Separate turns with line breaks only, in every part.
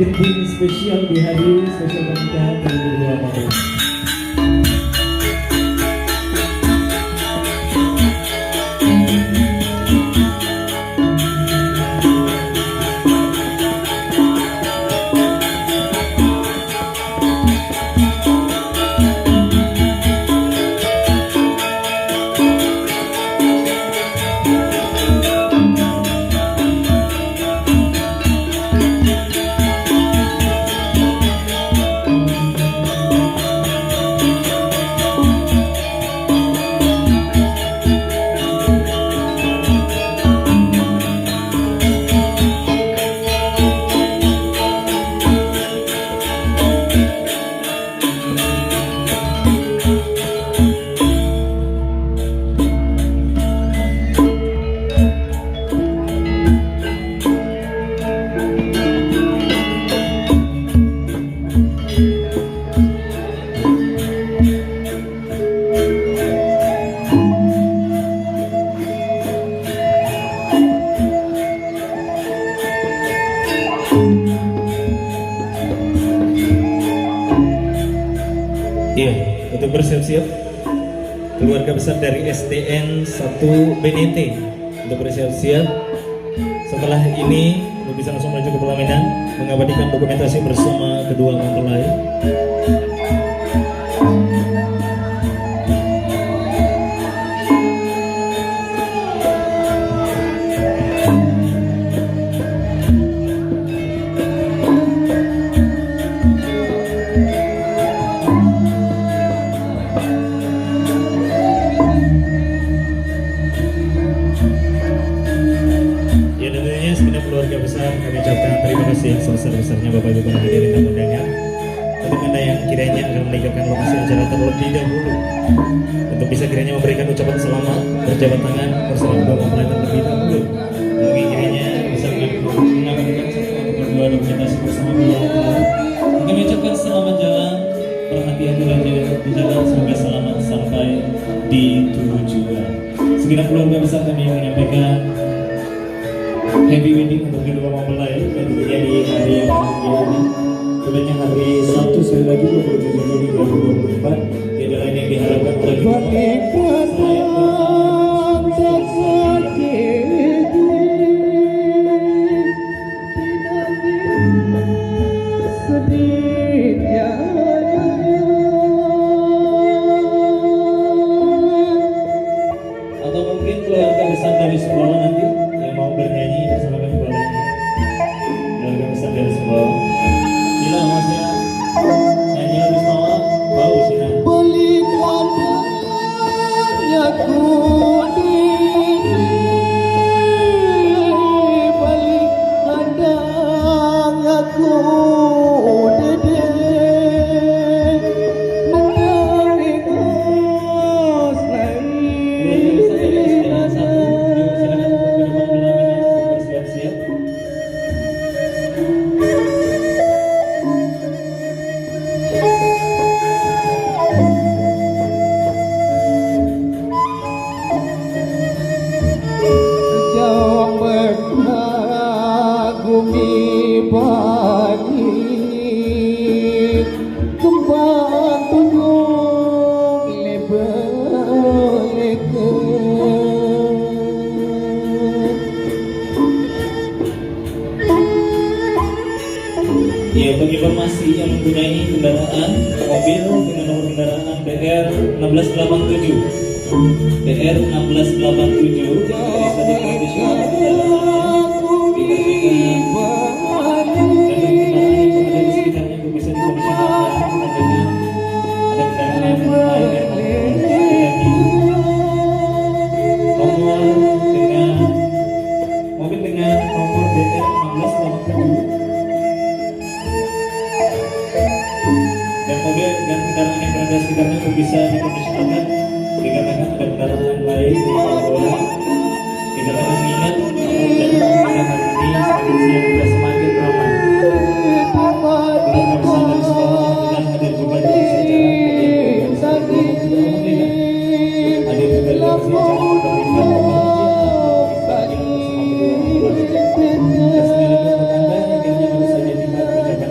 genting spesial di hari spesial pernikahan 2024.
Iya, untuk bersiap-siap keluarga besar dari STN 1 BNT untuk bersiap-siap. Setelah ini untuk bisa langsung menuju ke pelaminan, mengabadikan dokumentasi bersama kedua mempelai. Keluarga besar kami ucapkan terima kasih yang sebesar-besarnya Bapak Ibu para hadirin dan undangan. Untuk Anda yang kiranya akan meninggalkan lokasi acara terlebih dahulu, untuk bisa kiranya memberikan ucapan selamat, berjabat tangan bersama kedua mempelai terlebih dahulu. Mungkin kiranya bisa mengabadikan satu atau kedua dokumentasi bersama beliau. Kami ucapkan selamat jalan, berhati-hati di jalan, semoga selamat sampai di tujuan. Segenap keluarga besar kami menyampaikan happy wedding untuk kedua mempelai dan tentunya di hari yang bahagia ini. Sebenarnya hari Sabtu sekali lagi 27 Juli 2024 tidak lain yang diharapkan oleh kita selain atau mungkin keluarga besar dari sekolah nanti yang mau bernyanyi bersama kami boleh. Keluarga besar dari sekolah, sila mas ya nyanyi habis mawar bau sila. Belikannya ku balik adanya ku dede menjadi kos lain. Bumi pagi kembang tunjuk ya, bagi informasi yang mempunyai kendaraan mobil dengan nomor kendaraan BR 1687 BR 1687 bisa dikondisional sekitarnya bisa dikondisionalkan dikarenakan ada kendaraan lain di bawah. Kita akan mengingat dan hari ini semakin siang juga semakin ramai. Keluarga besar dari sekolah alhamdulillah hadir juga di acara hadir juga di acara pernikahan.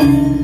Bapak